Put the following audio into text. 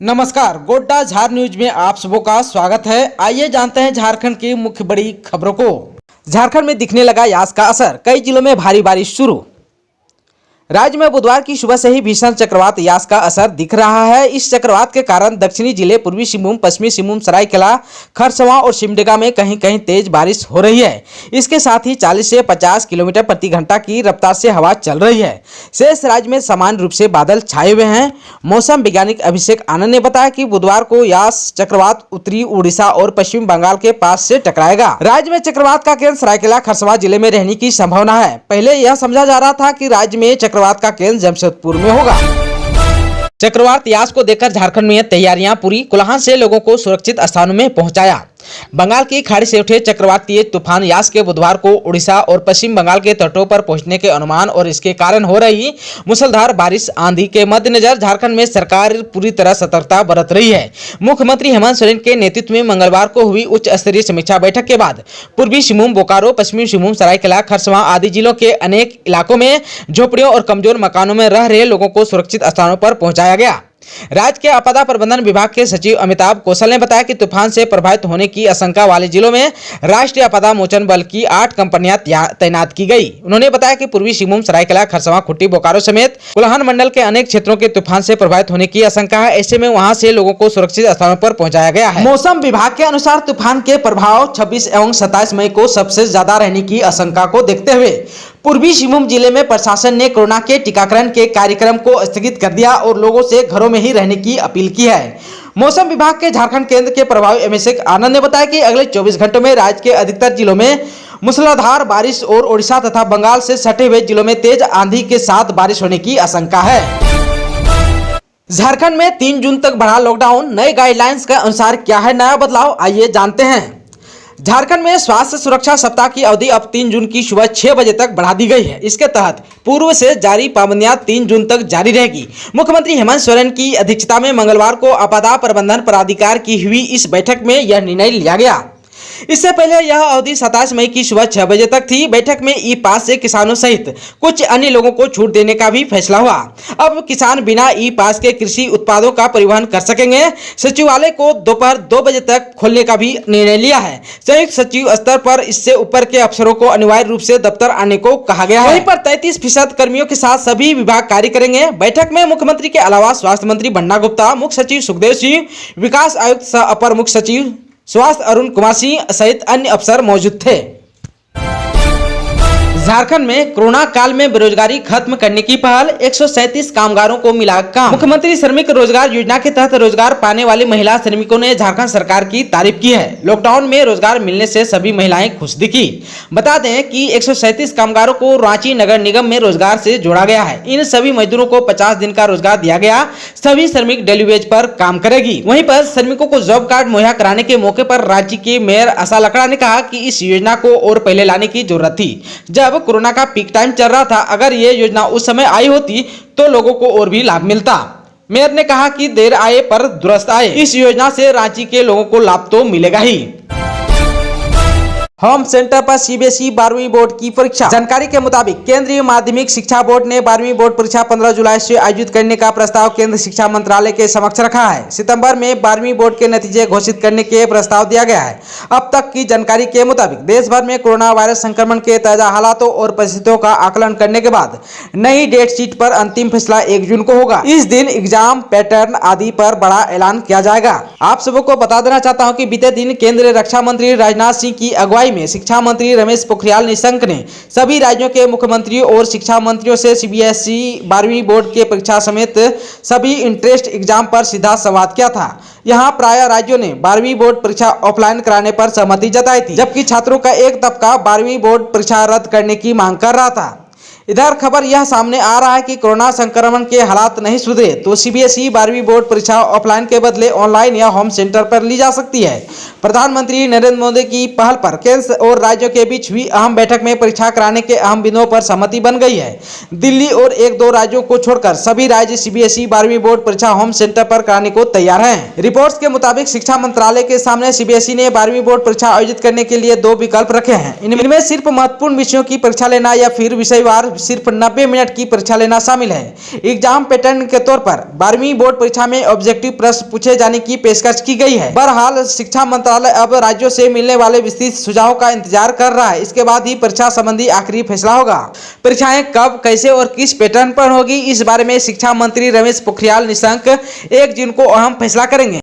नमस्कार, गोड्डा झार न्यूज में आप सबों का स्वागत है। आइए जानते हैं झारखंड की मुख्य बड़ी खबरों को। झारखंड में दिखने लगा यास का असर, कई जिलों में भारी बारिश शुरू। राज्य में बुधवार की सुबह से ही भीषण चक्रवात यास का असर दिख रहा है। इस चक्रवात के कारण दक्षिणी जिले पूर्वी सिंहभूम, पश्चिमी सिंहभूम, सरायकेला, खरसवां और सिमडेगा में कहीं कहीं तेज बारिश हो रही है। इसके साथ ही 40 से 50 किलोमीटर प्रति घंटा की रफ्तार से हवा चल रही है। शेष राज्य में सामान्य रूप से बादल छाए हुए हैं। मौसम वैज्ञानिक अभिषेक आनंद ने बताया कि बुधवार को यास चक्रवात उत्तरी उड़ीसा और पश्चिम बंगाल के पास से टकराएगा। राज्य में चक्रवात का केंद्र सरायकेला, खरसवां जिले में रहने की संभावना है। पहले यह समझा जा रहा था कि राज्य में चक्रवात का केंद्र जमशेदपुर में होगा। चक्रवात यास को देखकर झारखंड में तैयारियां पूरी। कुल्हान से लोगों को सुरक्षित स्थानों में पहुंचाया। बंगाल की खाड़ी से उठे चक्रवातीय तूफान यास के बुधवार को उड़ीसा और पश्चिम बंगाल के तटों पर पहुंचने के अनुमान और इसके कारण हो रही मूसलाधार बारिश आंधी के मद्देनजर झारखंड में सरकार पूरी तरह सतर्कता बरत रही है। मुख्यमंत्री हेमंत सोरेन के नेतृत्व में मंगलवार को हुई उच्च स्तरीय समीक्षा बैठक के बाद पूर्वी सिंहभूम, बोकारो, पश्चिमी सिंहभूम, सरायकेला, खरसवां आदि जिलों के अनेक इलाकों में झोपड़ियों और कमजोर मकानों में रह रहे लोगों को सुरक्षित स्थानों पर पहुंचाया गया। राज्य के आपदा प्रबंधन विभाग के सचिव अमिताभ कौशल ने बताया कि तूफान से प्रभावित होने की आशंका वाले जिलों में राष्ट्रीय आपदा मोचन बल की 8 कंपनियां तैनात की गई। उन्होंने बताया कि पूर्वी सिंहभूम, सरायकेला, खरसवां, खूंटी, बोकारो समेत कुल्हान मंडल के अनेक क्षेत्रों के तूफान से प्रभावित होने की आशंका है। ऐसे में वहां से लोगों को सुरक्षित स्थानों पर पहुंचाया गया है। मौसम विभाग के अनुसार तूफान के प्रभाव 26 एवं 27 मई को सबसे ज्यादा रहने की आशंका को देखते हुए पूर्वी सिंहभूम जिले में प्रशासन ने कोरोना के टीकाकरण के कार्यक्रम को स्थगित कर दिया और लोगों से घरों में ही रहने की अपील की है। मौसम विभाग के झारखंड केंद्र के प्रभारी अभिषेक आनंद ने बताया कि अगले 24 घंटों में राज्य के अधिकतर जिलों में मूसलाधार बारिश और ओडिशा तथा बंगाल से सटे हुए जिलों में तेज आंधी के साथ बारिश होने की आशंका है। झारखंड में 3 जून तक बढ़ा लॉकडाउन, नए गाइडलाइंस के अनुसार क्या है नया बदलाव, आइए जानते हैं। झारखंड में स्वास्थ्य सुरक्षा सप्ताह की अवधि अब 3 जून की सुबह 6 बजे तक बढ़ा दी गई है। इसके तहत पूर्व से जारी पाबंदियां 3 जून तक जारी रहेगी। मुख्यमंत्री हेमंत सोरेन की अध्यक्षता में मंगलवार को आपदा प्रबंधन प्राधिकार की हुई इस बैठक में यह निर्णय लिया गया। इससे पहले यह अवधि 27 मई की सुबह 6 बजे तक थी। बैठक में ई पास से किसानों सहित कुछ अन्य लोगों को छूट देने का भी फैसला हुआ। अब किसान बिना ई पास के कृषि उत्पादों का परिवहन कर सकेंगे। सचिवालय को दोपहर 2 बजे तक खोलने का भी निर्णय लिया है। संयुक्त सचिव स्तर पर इससे ऊपर के अफसरों को अनिवार्य रूप से दफ्तर आने को कहा गया है। वहीं पर 33% कर्मियों के साथ सभी विभाग कार्य करेंगे। बैठक में मुख्यमंत्री के अलावा स्वास्थ्य मंत्री बन्ना गुप्ता, मुख्य सचिव सुखदेव सिंह, विकास आयुक्त सह अपर मुख्य सचिव स्वास्थ्य अरुण कुमार सिंह सहित अन्य अफसर मौजूद थे। झारखंड में कोरोना काल में बेरोजगारी खत्म करने की पहल, 137 कामगारों को मिला काम। मुख्यमंत्री श्रमिक रोजगार योजना के तहत रोजगार पाने वाली महिला श्रमिकों ने झारखंड सरकार की तारीफ की है। लॉकडाउन में रोजगार मिलने से सभी महिलाएं खुश दिखी। बता दें कि 137 कामगारों को रांची नगर निगम में रोजगार से जोड़ा गया है। इन सभी मजदूरों को 50 दिन का रोजगार दिया गया। सभी श्रमिक डेली वेज पर काम करेगी। वहीं पर श्रमिकों को जॉब कार्ड मुहैया कराने के मौके पर राज्य के मेयर आशा लकड़ा ने कहा कि इस योजना को और पहले लाने की जरूरत थी, जब कोरोना का पीक टाइम चल रहा था। अगर ये योजना उस समय आई होती तो लोगों को और भी लाभ मिलता। मेयर ने कहा कि देर आए पर दुरुस्त आए। इस योजना से रांची के लोगों को लाभ तो मिलेगा ही। होम सेंटर पर सीबीएसई 12वीं बोर्ड की परीक्षा। जानकारी के मुताबिक केंद्रीय माध्यमिक शिक्षा बोर्ड ने 12वीं बोर्ड परीक्षा 15 जुलाई से आयोजित करने का प्रस्ताव केंद्र शिक्षा मंत्रालय के समक्ष रखा है। सितंबर में 12वीं बोर्ड के नतीजे घोषित करने के प्रस्ताव दिया गया है। अब तक की जानकारी के मुताबिक देश भर में कोरोना वायरस संक्रमण के ताजा हालातों और परिस्थितियों का आकलन करने के बाद नई डेट शीट पर अंतिम फैसला 1 जून को होगा। इस दिन एग्जाम पैटर्न आदि पर बड़ा ऐलान किया जाएगा। आप सबों को बता देना चाहता हूँ कि बीते दिन केंद्रीय रक्षा मंत्री राजनाथ सिंह की अगुवाई में शिक्षा मंत्री रमेश पोखरियाल निशंक ने सभी राज्यों के मुख्यमंत्रियों और शिक्षा मंत्रियों से सीबीएसई 12वीं बोर्ड के परीक्षा समेत सभी इंट्रेंस एग्जाम पर सीधा संवाद किया था। यहां प्राय राज्यों ने 12वीं बोर्ड परीक्षा ऑफलाइन कराने पर सहमति जताई थी, जबकि छात्रों का एक तबका 12वीं बोर्ड परीक्षा रद्द करने की मांग कर रहा था। इधर खबर यह सामने आ रहा है कि कोरोना संक्रमण के हालात नहीं सुधरे तो सीबीएसई 12वीं बोर्ड परीक्षा ऑफलाइन के बदले ऑनलाइन या होम सेंटर पर ली जा सकती है। प्रधानमंत्री नरेंद्र मोदी की पहल पर केंद्र और राज्यों के बीच हुई अहम बैठक में परीक्षा कराने के अहम बिंदुओं पर सहमति बन गई है। दिल्ली और 1-2 राज्यों को छोड़कर सभी राज्य सीबीएसई 12वीं बोर्ड परीक्षा होम सेंटर पर कराने को तैयार हैं। रिपोर्ट्स के मुताबिक शिक्षा मंत्रालय के सामने सीबीएसई ने 12वीं बोर्ड परीक्षा आयोजित करने के लिए 2 विकल्प रखे हैं। इनमें सिर्फ महत्वपूर्ण विषयों की परीक्षा लेना या फिर विषयवार सिर्फ 90 मिनट की परीक्षा लेना शामिल है। एग्जाम पैटर्न के तौर पर 12वीं बोर्ड परीक्षा में ऑब्जेक्टिव प्रश्न पूछे जाने की पेशकश की गई है। बहरहाल शिक्षा मंत्रालय अब राज्यों से मिलने वाले विस्तृत सुझावों का इंतजार कर रहा है। इसके बाद ही परीक्षा संबंधी आखिरी फैसला होगा। परीक्षाएं कब, कैसे और किस पैटर्न पर होगी, इस बारे में शिक्षा मंत्री रमेश पोखरियाल निशंक 1 जून को अहम फैसला करेंगे।